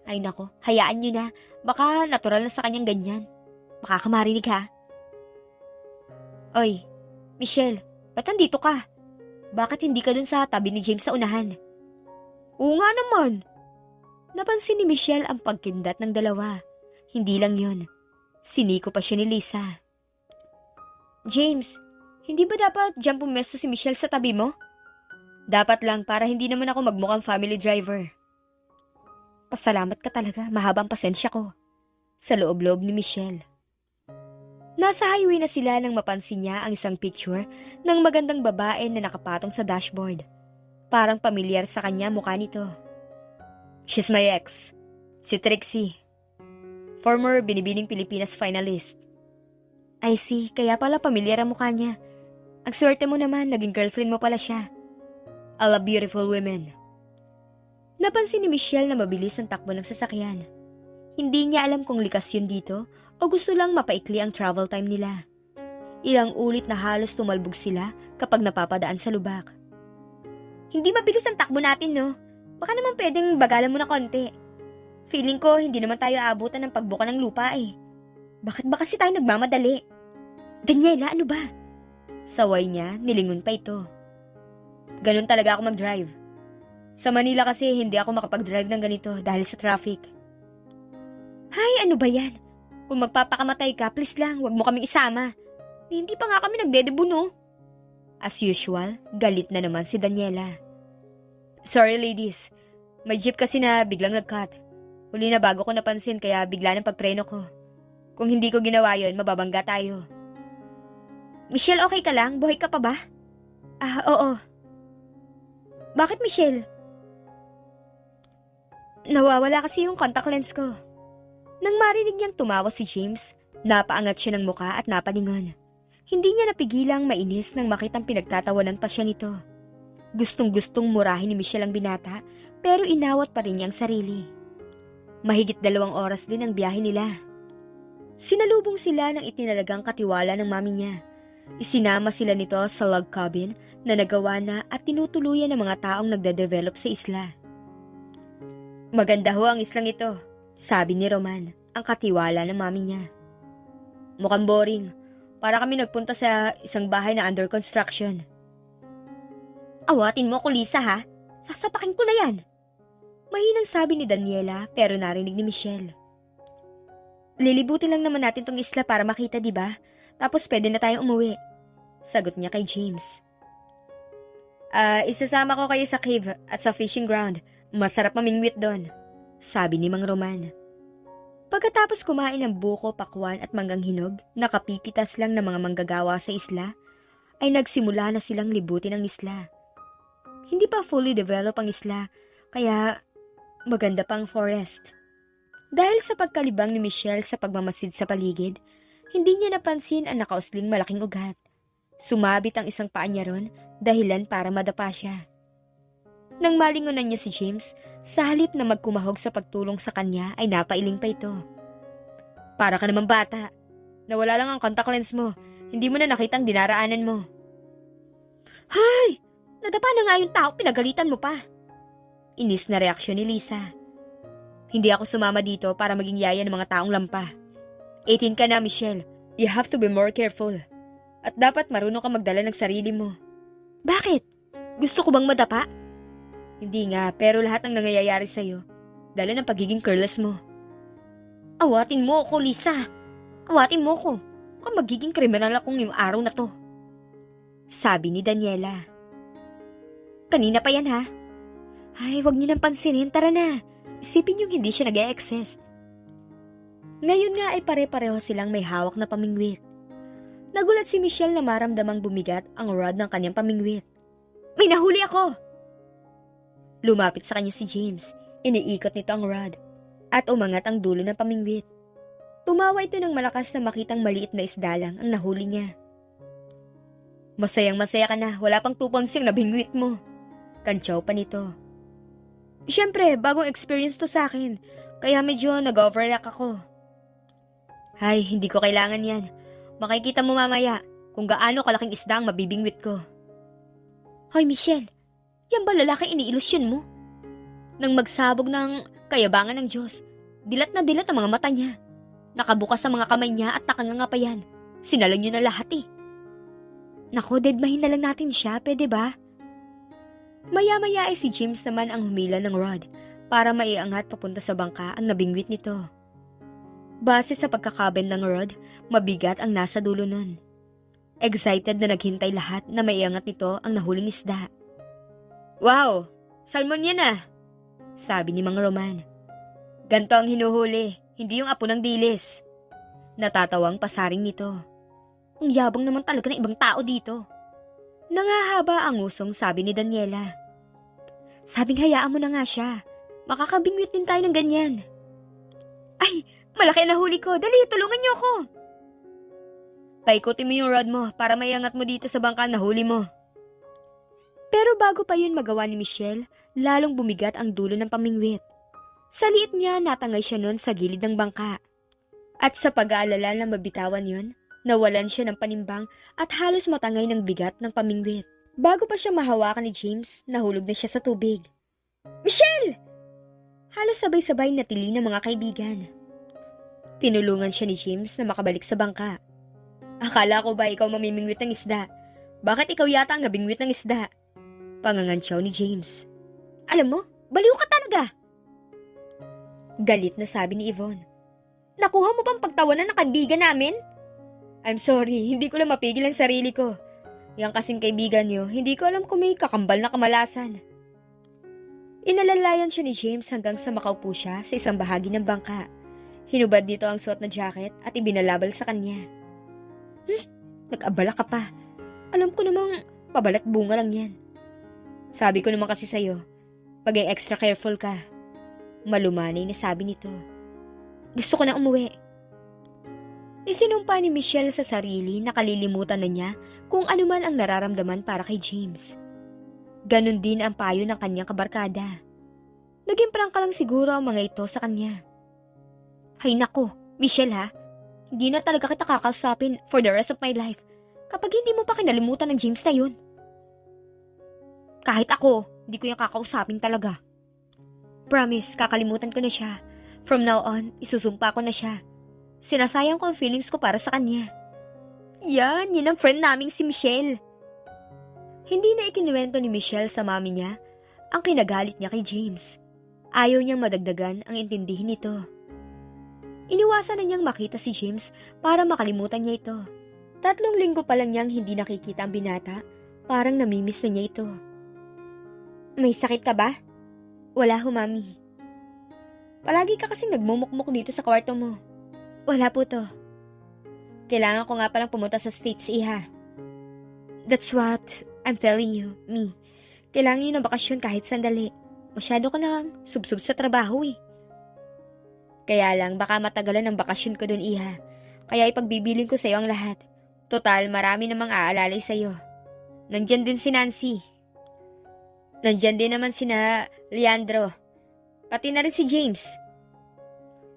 Ay nako, hayaan niyo na. Baka natural na sa kanyang ganyan. Baka ka marinig, ha? Oy, Michelle, ba't nandito ka? Bakit hindi ka dun sa tabi ni James sa unahan? Oo nga naman. Napansin ni Michelle ang pagkindat ng dalawa. Hindi lang yun. Siniko pa siya ni Lisa. James, hindi ba dapat dyan pumesto si Michelle sa tabi mo? Dapat lang para hindi naman ako magmukhang family driver. Pasalamat ka talaga, mahabang pasensya ko. Sa loob-loob ni Michelle. Nasa highway na sila nang mapansin niya ang isang picture ng magandang babae na nakapatong sa dashboard. Parang pamilyar sa kanya mukha nito. She's my ex, si Trixie. Former Binibining Pilipinas finalist. I see, kaya pala pamilyar ang mukha niya. Ang swerte mo naman, naging girlfriend mo pala siya. All a beautiful women. Napansin ni Michelle na mabilis ang takbo ng sasakyan. Hindi niya alam kung likas yun dito o gusto lang mapaikli ang travel time nila. Ilang ulit na halos tumalbog sila kapag napapadaan sa lubak. Hindi mabilis ang takbo natin, no? Baka naman pwedeng bagalan mo na konti. Feeling ko hindi naman tayo aabutan ng pagbuka ng lupa eh. Bakit ba kasi tayo nagmamadali? Daniela, ano ba? Saway niya, nilingon pa ito. Ganun talaga ako mag-drive. Sa Manila kasi hindi ako makapag-drive ng ganito dahil sa traffic. Hay, ano ba yan? Kung magpapakamatay ka, please lang, wag mo kaming isama. Hindi pa nga kami nagdedebo, no? As usual, galit na naman si Daniela. Sorry ladies, may jeep kasi na biglang nag-cut. Huli na bago ko napansin kaya bigla ng pagpreno ko. Kung hindi ko ginawa yon, mababangga tayo. Michelle, okay ka lang? Buhay ka pa ba? Oo. Bakit, Michelle? Nawawala kasi yung contact lens ko. Nang marinig niyang tumawa si James, napaangat siya ng muka at napalingon. Hindi niya napigilang mainis nang makitang pinagtatawanan pa siya nito. Gustong-gustong murahin ni Michelle ang binata, pero inawat pa rin niya ang sarili. Mahigit 2 oras din ang biyahe nila. Sinalubong sila ng itinalagang katiwala ng mami niya. Isinama sila nito sa log cabin na nagawa na at tinutuluyan ng mga taong nagde-develop sa isla. Maganda ho ang islang ito, sabi ni Roman, ang katiwala ng mami niya. Mukhang boring. Para kami nagpunta sa isang bahay na under construction. Awatin mo ko, Lisa, ha? Sasapakin ko na yan. Mahinang sabi ni Daniela pero narinig ni Michelle. Lilibutin lang naman natin tong isla para makita, di ba? Tapos pwede na tayong umuwi. Sagot niya kay James. Isasama ko kayo sa cave at sa fishing ground. Masarap mamingwit doon, sabi ni Mang Roman. Pagkatapos kumain ng buko, pakwan at manggang hinog, nakapipitas lang ng mga manggagawa sa isla, ay nagsimula na silang libutin ang isla. Hindi pa fully develop ang isla, kaya maganda pang forest. Dahil sa pagkalibang ni Michelle sa pagmamasid sa paligid, hindi niya napansin ang nakausling malaking ugat. Sumabit ang isang paa niya ron, dahilan para madapa siya. Nang malingunan niya si James, sa halip na magkumahog sa pagtulong sa kanya ay napailing pa ito. Para ka naman bata. Nawala lang ang contact lens mo. Hindi mo na nakita ang dinaraanan mo. Hay! Nadapa na nga yung tao, pinagalitan mo pa. Inis na reaksyon ni Lisa. Hindi ako sumama dito para maging yaya ng mga taong lampa. 18 ka na, Michelle. You have to be more careful. At dapat marunong ka magdala ng sarili mo. Bakit? Gusto ko bang madapa? Hindi nga, pero lahat ng nangyayari sa'yo, dala ng pagiging careless mo. Awatin mo ako, Lisa. Awatin mo ko. Kung magiging kriminal akong ngayong araw na to. Sabi ni Daniela. Kanina pa yan, ha? Ay, wag niyo nang pansinin. Tara na. Isipin yung hindi siya nag-e-exist. Ngayon nga ay pare-pareho silang may hawak na pamingwit. Nagulat si Michelle na maramdamang bumigat ang rod ng kanyang pamingwit. May nahuli ako! Lumapit sa kanya si James. Iniikot nito ang rod. At umangat ang dulo ng pamingwit. Tumawa ito ng malakas na makitang maliit na isda lang ang nahuli niya. Masayang-masaya ka na. Wala pang 2 pounds yung nabingwit mo. Kantsaw pa nito. Siyempre, bagong experience to sa akin. Kaya medyo nag-overreact ako. Ay, hindi ko kailangan yan. Makikita mo mamaya kung gaano kalaking isda ang mabibingwit ko. Hoy, Michelle. Yan ba lalaki iniilusyon mo? Nang magsabog ng kayabangan ng Diyos, dilat na dilat ang mga mata niya. Nakabukas ang mga kamay niya at nakanganga pa yan. Sinalo niyo na lahat eh. Naku, deadmahin na lang natin siya, pwede ba? Maya-maya ay si James naman ang humila ng rod para maiangat papunta sa bangka ang nabingwit nito. Base sa pagkakaben ng rod, mabigat ang nasa dulo nun. Excited na naghintay lahat na maiangat nito ang nahuling isda. Wow! Salmon yan ah! Sabi ni Mang Roman. Ganto ang hinuhuli, hindi yung apo ng dilis. Natatawang pasaring nito. Ang yabang naman talaga ng ibang tao dito. Nangahaba ang usong sabi ni Daniela. Sabing hayaan mo na nga siya. Makakabingwit din tayo ng ganyan. Ay, malaki na huli ko. Dali, tulungan niyo ako. Paikutin mo yung rod mo para maiangat mo dito sa bangka na huli mo. Pero bago pa yun magawa ni Michelle, lalong bumigat ang dulo ng pamingwit. Sa liit niya, natangay siya nun sa gilid ng bangka. At sa pag-aalala na mabitawan yun, nawalan siya ng panimbang at halos matangay ng bigat ng pamingwit. Bago pa siya mahawakan ni James, nahulog na siya sa tubig. Michelle! Halos sabay-sabay natili ng mga kaibigan. Tinulungan siya ni James na makabalik sa bangka. Akala ko ba ikaw mamimingwit ng isda? Bakit ikaw yata ang nabingwit ng isda? Pangangansyaw ni James. Alam mo, baliw ka talaga. Galit na sabi ni Yvonne. Nakuha mo bang pagtawanan ng kaibigan namin? I'm sorry, hindi ko lang mapigil ang sarili ko. Yang kasing kaibigan niyo, hindi ko alam kung may kakambal na kamalasan. Inalalayan siya ni James hanggang sa makaupo siya sa isang bahagi ng bangka. Hinubad dito ang suot na jacket at ibinalabal sa kanya. Nag-abala ka pa. Alam ko namang pabalat bunga lang yan. Sabi ko naman kasi sa'yo, maging extra careful ka. Malumanay na sabi nito. Gusto ko na umuwi. Isinumpa ni Michelle sa sarili na kalilimutan na niya kung ano man ang nararamdaman para kay James. Ganon din ang payo ng kanyang kabarkada. Naging prangka lang siguro ang mga ito sa kanya. Hay nako, Michelle ha, Hindi na talaga kita kakausapin for the rest of my life kapag hindi mo pa kinalimutan ng James na yun. Kahit ako, hindi ko yung kakausapin talaga. Promise, kakalimutan ko na siya. From now on, isusumpa ko na siya. Sinasayang ko ang feelings ko para sa kanya. Yan ang friend naming si Michelle. Hindi na ikinuwento ni Michelle sa mami niya ang kinagalit niya kay James. Ayaw niyang madagdagan ang intindihin nito. Iniwasan na niyang makita si James para makalimutan niya ito. 3 linggo pa lang niyang hindi nakikita ang binata, parang namimiss na niya ito. May sakit ka ba? Wala ho, mami. Palagi ka kasing nagmumukmuk dito sa kwarto mo. Wala po to. Kailangan ko nga palang pumunta sa States, iha. That's what I'm telling you, me. Kailangan yun ng bakasyon kahit sandali. Masyado ka nang subsub sa trabaho eh. Kaya lang, baka matagalan ang bakasyon ko dun, iha. Kaya ipagbibiling ko sa'yo ang lahat. Total, marami namang aalalay sa'yo. Nandyan din si Nancy. Nandyan din naman sina Leandro. Pati na rin si James.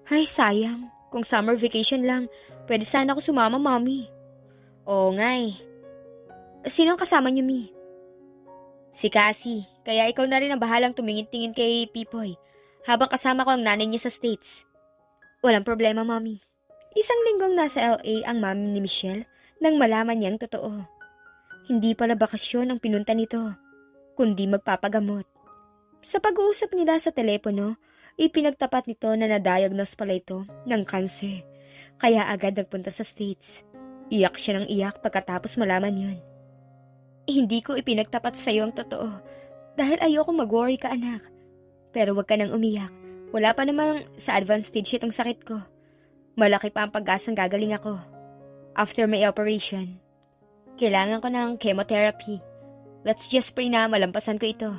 Ay, sayang. Kung summer vacation lang, pwede sana ako sumama, mami. Oo nga eh. Sino ang kasama niyo, Mi? Si Cassie. Kaya ikaw na rin ang bahalang tumingin-tingin kay Pipoy habang kasama ko ang nanay niya sa States. Walang problema, mami. 1 linggong nasa LA ang mami ni Michelle nang malaman niyang totoo. Hindi pala bakasyon ang pinunta nito, kundi magpapagamot. Sa pag-uusap nila sa telepono, ipinagtapat nito na na-diagnose pala ito ng cancer. Kaya agad nagpunta sa States. Iyak siya ng iyak pagkatapos malaman yun. Hindi ko ipinagtapat sa iyo ang totoo dahil ayoko mag-worry ka, anak. Pero wag ka nang umiyak. Wala pa namang sa advanced stage itong sakit ko. Malaki pa ang pag-asang gagaling ako. After my operation, kailangan ko ng chemotherapy. Let's just pray na malampasan ko ito.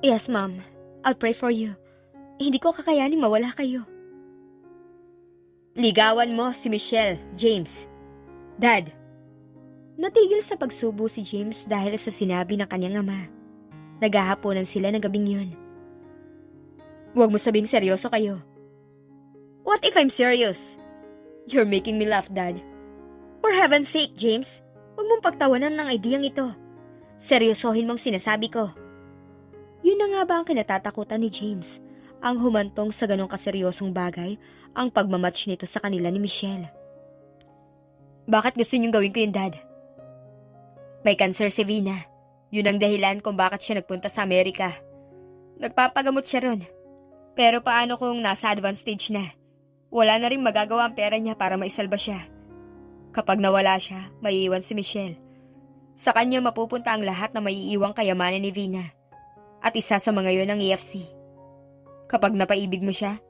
Yes, Mom. I'll pray for you. Hindi ko kakayanin mawala kayo. Ligawan mo si Michelle, James. Dad. Natigil sa pagsubo si James dahil sa sinabi ng kanyang ama. Naghahaponan sila ng gabing yun. Huwag mo sabing seryoso kayo. What if I'm serious? You're making me laugh, Dad. For heaven's sake, James, huwag mong pagtawanan ng ideyang ito. Seryosohin mong sinasabi ko. Yun na nga ba ang kinatatakutan ni James? Ang humantong sa ganong kaseryosong bagay, ang pagmamatch nito sa kanila ni Michelle. Bakit gusto niyong gawin ko yun, Dad? May cancer si Vina. Yun ang dahilan kung bakit siya nagpunta sa Amerika. Nagpapagamot siya ron. Pero paano kung nasa advanced stage na? Wala na rin magagawa ang pera niya para maisalba siya. Kapag nawala siya, maiiwan si Michelle. Sa kanya mapupunta ang lahat na maiiwang kayamanan ni Vina. At isa sa mga yon ang EFC. Kapag napaibig mo siya,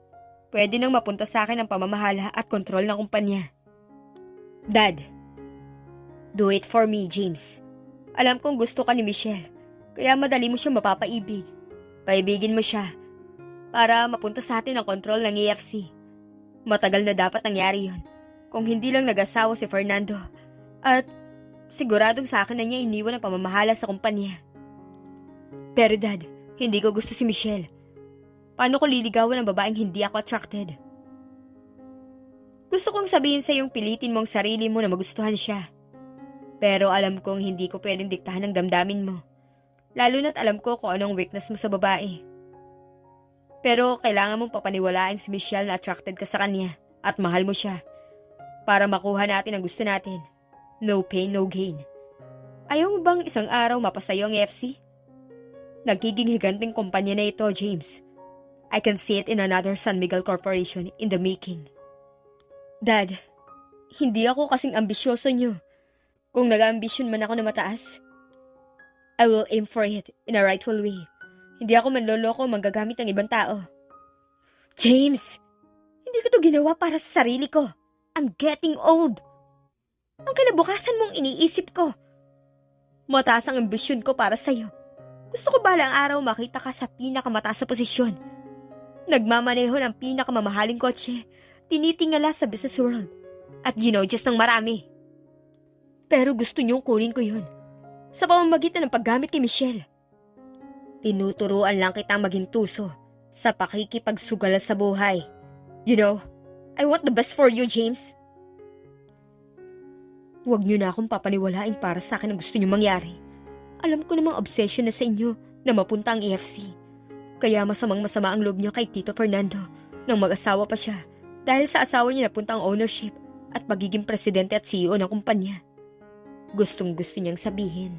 pwede nang mapunta sa akin ang pamamahala at kontrol ng kumpanya. Dad, do it for me, James. Alam kong gusto ka ni Michelle, kaya madali mo siya mapapaibig. Paibigin mo siya para mapunta sa atin ang kontrol ng EFC. Matagal na dapat nangyari yon. Kung hindi lang nag-asawa si Fernando at siguradong sa akin na niya iniwan ang pamamahala sa kumpanya. Pero Dad, hindi ko gusto si Michelle. Paano ko liligawan ng babaeng hindi ako attracted? Gusto kong sabihin sa iyong pilitin mong sarili mo na magustuhan siya. Pero alam kong hindi ko pwedeng diktahan ang damdamin mo. Lalo na't alam ko kung anong weakness mo sa babae. Pero kailangan mong papaniwalaan si Michelle na attracted ka sa kanya at mahal mo siya. Para makuha natin ang gusto natin. No pain, no gain. Ayaw mo bang isang araw mapasayo ang EFC? Nagiging higanting kumpanya na ito, James. I can see it in another San Miguel Corporation in the making. Dad, hindi ako kasing ambisyoso niyo. Kung nag-ambisyon man ako na mataas, I will aim for it in a rightful way. Hindi ako manloloko manggagamit ng ibang tao. James, hindi ko to ginawa para sa sarili ko. I'm getting old. Ang kinabukasan mong iniisip ko. Mataas ang ambisyon ko para sa'yo. Gusto ko balang araw makita ka sa pinakamataas na posisyon. Nagmamaneho ng pinakamamahaling kotse, tinitingala sa business world. At just ng marami. Pero gusto niyong kunin ko yun. Sa pamamagitan ng paggamit kay Michelle. Tinuturuan lang kitang maging tuso sa pakikipagsugal sa buhay. I want the best for you, James. Huwag niyo na akong papaniwalaing para sa akin ang gusto niyo mangyari. Alam ko namang obsession na sa inyo na mapunta ang EFC. Kaya masama ang loob niyo kay Tito Fernando nang mag-asawa pa siya dahil sa asawa niya napunta ang ownership at magiging presidente at CEO ng kumpanya. Gustong gusto niyang sabihin.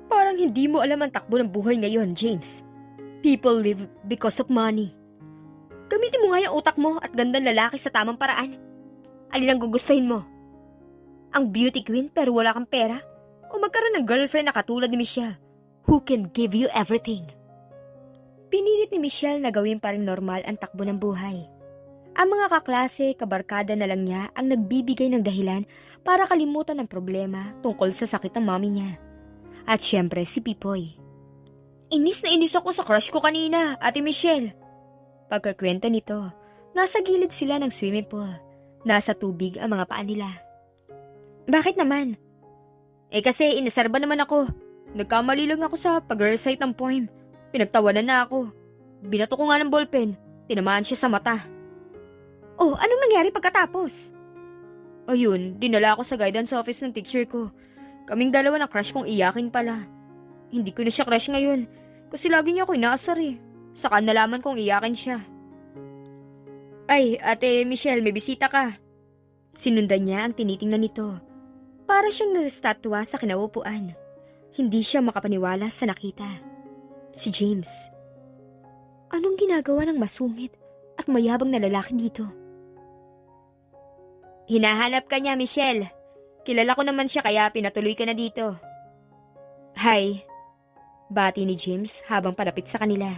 Parang hindi mo alam ang takbo ng buhay ngayon, James. People live because of money. Gamitin mo nga yung utak mo at gandang lalaki sa tamang paraan. Alin ang gugustuhin mo? Ang beauty queen pero wala kang pera? O magkaroon ng girlfriend na katulad ni Michelle who can give you everything? Pinilit ni Michelle na gawin parang normal ang takbo ng buhay. Ang mga kaklase, kabarkada na lang niya ang nagbibigay ng dahilan para kalimutan ang problema tungkol sa sakit ng mami niya. At syempre si Pipoy. Inis na inis ako sa crush ko kanina, Ate Michelle. Pagkakwento nito, nasa gilid sila ng swimming pool. Nasa tubig ang mga paa nila. Bakit naman? Kasi inasarba naman ako. Nagkamali lang ako sa pag-recite ng poem. Pinagtawanan na ako. Binato ko nga ng ballpen. Tinamaan siya sa mata. Oh, anong nangyari pagkatapos? Ayun, dinala ako sa guidance office ng teacher ko. Kaming dalawa na crush kong iyakin pala. Hindi ko na siya crush ngayon. Kasi lagi niya ako inaasar eh. Saka nalaman kong iyakin siya. Ay, Ate Michelle, may bisita ka. Sinundan niya ang tinitingnan nito. Para siyang nastatwa sa kinaupuan. Hindi siya makapaniwala sa nakita. Si James. Anong ginagawa ng masungit at mayabang na lalaki dito? Hinahanap ka niya, Michelle. Kilala ko naman siya kaya pinatuloy ka na dito. Hi. Bati ni James habang palapit sa kanila.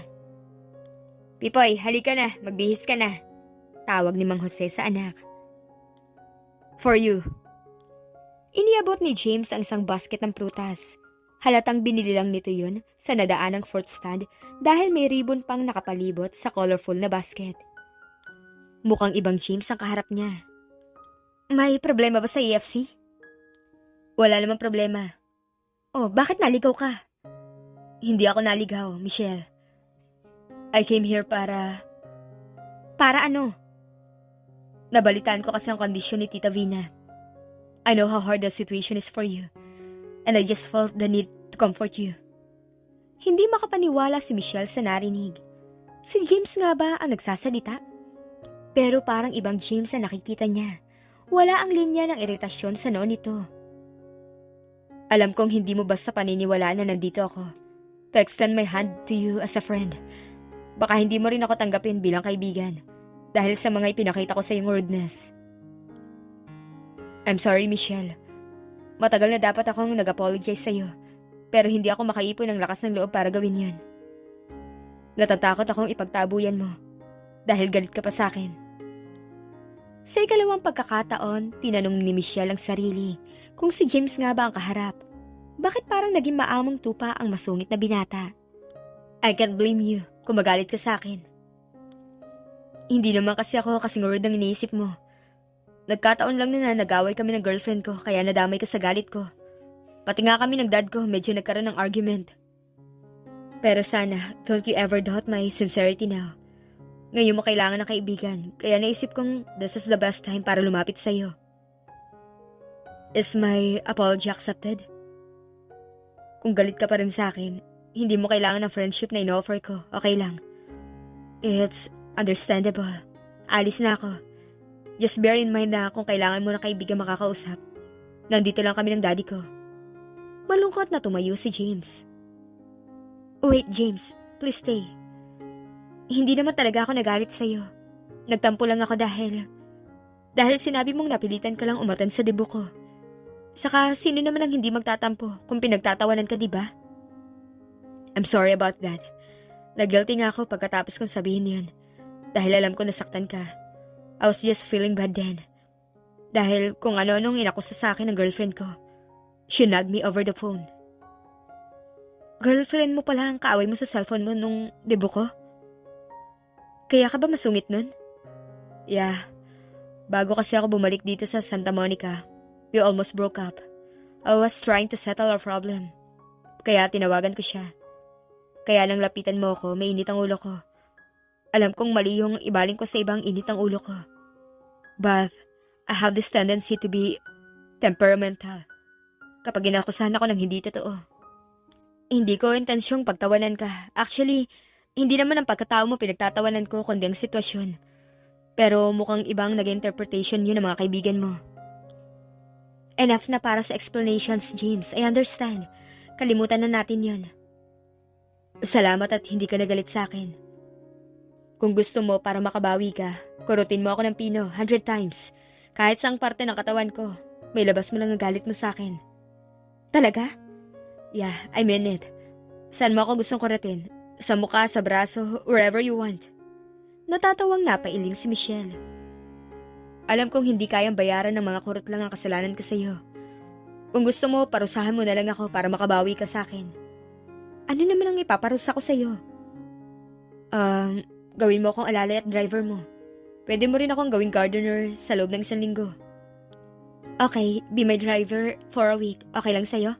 Pipoy, halika na. Magbihis ka na. Tawag ni Mang Jose sa anak. For you. Iniabot ni James ang isang basket ng prutas. Halatang binili lang nito yun sa nadaanang fruit stand dahil may ribbon pang nakapalibot sa colorful na basket. Mukhang ibang James ang kaharap niya. May problema ba sa EFC? Wala namang problema. Oh, bakit naligaw ka? Hindi ako naligaw, Michelle. I came here para... Para ano? Nabalitaan ko kasi ang kondisyon ni Tita Vina. I know how hard the situation is for you. And I just felt the need to comfort you. Hindi makapaniwala si Michelle sa narinig. Si James nga ba ang nagsasalita? Pero parang ibang James ang nakikita niya. Wala ang linya ng iritasyon sa noon nito. Alam kong hindi mo basta paniniwalaan na nandito ako. To extend my hand to you as a friend. Baka hindi mo rin ako tanggapin bilang kaibigan. Dahil sa mga ipinakita ko sa iyong rudeness. I'm sorry, Michelle. Matagal na dapat akong nag-apologize sa'yo. Pero hindi ako makaipon ng lakas ng loob para gawin yun. Natatakot akong ipagtabuyan mo. Dahil galit ka pa sa akin. Sa ikalawang pagkakataon, tinanong ni Michelle ang sarili kung si James nga ba ang kaharap. Bakit parang naging maamong tupa ang masungit na binata? I can't blame you kung magalit ka sa akin. Hindi naman kasi ako kasing rude ang iniisip mo. Nagkataon lang na nag-away kami ng girlfriend ko kaya nadamay ka sa galit ko. Pati nga kami ng dad ko medyo nagkaroon ng argument. Pero sana, don't you ever doubt my sincerity now. Ngayon mo kailangan ng kaibigan kaya naisip kong this is the best time para lumapit sa'yo. Is my apology accepted? Kung galit ka pa rin sa akin, hindi mo kailangan ng friendship na in-offer ko, okay lang. It's understandable. Alis na ako. Just bear in mind na kung kailangan mo ng kaibigan makakausap, nandito lang kami ng daddy ko. Malungkot na tumayo si James. Wait, James. Please stay. Hindi naman talaga ako nagalit sa'yo. Nagtampo lang ako dahil sinabi mong napilitan ka lang umatan sa debut ko. Saka sino naman ang hindi magtatampo kung pinagtatawanan ka, diba? I'm sorry about that. Nag-guilty nga ako pagkatapos kong sabihin yan. Dahil alam ko nasaktan ka. I was just feeling bad then. Dahil kung ano-anong inakusa sa akin ng girlfriend ko. She nagged me over the phone. Girlfriend mo pala ang kaaway mo sa cellphone mo nung debut ko? Kaya ka ba masungit nun? Yeah. Bago kasi ako bumalik dito sa Santa Monica, we almost broke up. I was trying to settle our problem. Kaya tinawagan ko siya. Kaya nang lapitan mo ako, mainit ang ulo ko. Alam kong mali yung ibaling ko sa ibang init ang ulo ko. But I have this tendency to be temperamental. Kapag inakusahan ako ng hindi totoo. Hindi ko intensyong pagtawanan ka. Actually, hindi naman ang pagkatao mo pinagtatawanan ko kundi ang sitwasyon. Pero mukhang ibang nag-interpretation yun ng mga kaibigan mo. Enough na para sa explanations, James. I understand. Kalimutan na natin yun. Salamat at hindi ka nagalit sa akin. Kung gusto mo para makabawi ka, kurutin mo ako ng pino 100 times. Kahit saang parte ng katawan ko, may labas mo lang ang galit mo sa akin. Talaga? Yeah, I mean it. Saan mo ako gustong kurutin? Sa mukha, sa braso, wherever you want. Natatawang napailing si Michelle. Alam kong hindi kayang bayaran ng mga kurot lang ang kasalanan ko sa'yo. Kung gusto mo, parusahan mo na lang ako para makabawi ka sa akin. Ano naman ang ipaparusa ko sa'yo? Gawin mo akong alalay at driver mo. Pwede mo rin akong gawing gardener sa loob ng 1 linggo. Okay, be my driver for a week. Okay lang sa'yo?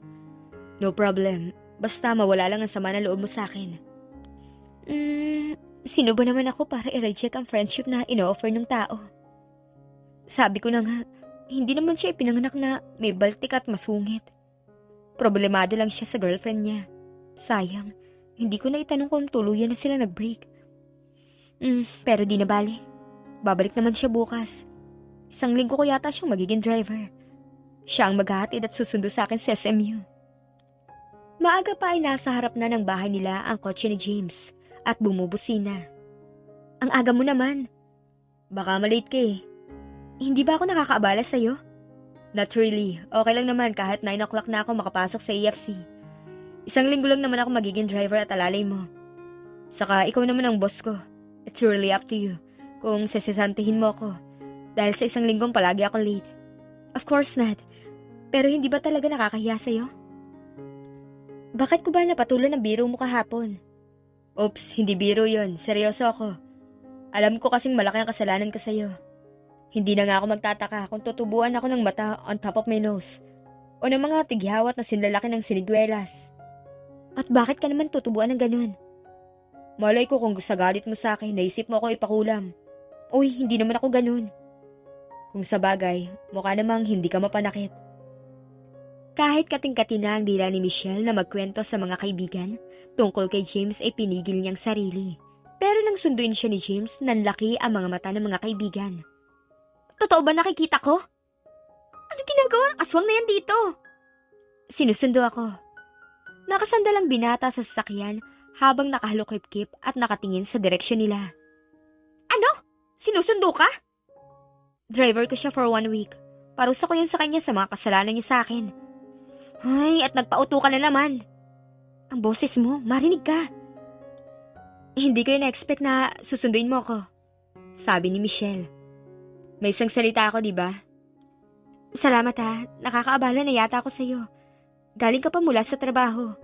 No problem. Basta mawala lang ang sama ng loob mo sa akin. Sino ba naman ako para i-reject ang friendship na ino-offer ng tao? Sabi ko na nga, hindi naman siya ipinanganak na may baltik at masungit. Problemado lang siya sa girlfriend niya. Sayang, hindi ko na itanong kung tuluyan na sila nag-break. Pero di na bali. Babalik naman siya bukas. 1 linggo ko yata siyang magiging driver. Siya ang maghahatid at susundo sa akin sa SMU. Maaga pa ay nasa harap na ng bahay nila ang kotse ni James at bumubusina. Ang aga mo naman. Baka malate ka eh. Hindi ba ako nakakaabala sa'yo? Not really. Okay lang naman kahit 9 o'clock na ako makapasok sa AFC. 1 linggo lang naman ako magiging driver at alalay mo. Saka ikaw naman ang boss ko. It's really up to you kung sesisantihin mo ako. Dahil sa 1 linggong palagi ako late. Of course not. Pero hindi ba talaga nakakahiya sa'yo? Bakit ko ba napatulan ang biro mo kahapon? Oops, hindi biro yon. Seryoso ako. Alam ko kasing malaki ang kasalanan ko sa'yo. Hindi na nga ako magtataka kung tutubuan ako ng mata on top of my nose o ng mga tighawat na sinlalaki ng siniguelas. At bakit ka naman tutubuan ng ganun? Malay ko kung sa galit mo sa akin, naisip mo ako ipakulam. Uy, hindi naman ako ganun. Kung sa bagay, mukha namang hindi ka mapanakit. Kahit kating-kati na ang dila ni Michelle na magkwento sa mga kaibigan, tungkol kay James ay pinigil niyang sarili. Pero nang sunduin siya ni James, nanlaki ang mga mata ng mga kaibigan. Totoo ba nakikita ko? Ano ginagawa ng aswang na yan dito? Sinusundo ako. Nakasandalang binata sa sasakyan habang nakahalukip-kip at nakatingin sa direksyon nila. Ano? Sinusundo ka? Driver ko siya for 1 week. Parusa ko yan sa kanya sa mga kasalanan niya sa akin. Ay, at nagpauto ka na naman. Ang boses mo, marinig ka. Hindi ko na-expect na susunduin mo ako, sabi ni Michelle. May isang salita ako, di ba? Salamat ha, nakakaabala na yata ako sa'yo. Galing ka pa mula sa trabaho.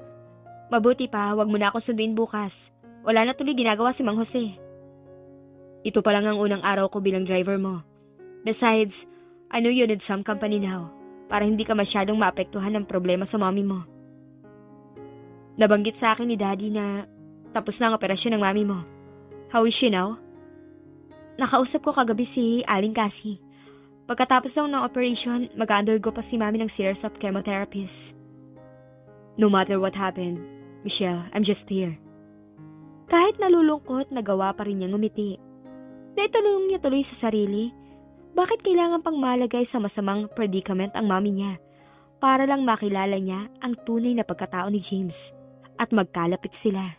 Mabuti pa, wag mo na akong sunduin bukas. Wala na tuloy ginagawa si Mang Jose. Ito pa lang ang unang araw ko bilang driver mo. Besides, I know you need some company now, para hindi ka masyadong maapektuhan ng problema sa mommy mo. Nabanggit sa akin ni Daddy na tapos na ang operasyon ng mami mo. How is she now? Nakausap ko kagabi si Aling Cassie. Pagkatapos daw ng operation, mag-undergo pa si mami ng series of chemotherapies. No matter what happened, Michelle, I'm just here. Kahit nalulungkot, nagawa pa rin niyang ngumiti. Naitanong niya tuloy sa sarili, bakit kailangan pang malagay sa masamang predicament ang mami niya para lang makilala niya ang tunay na pagkatao ni James at magkalapit sila.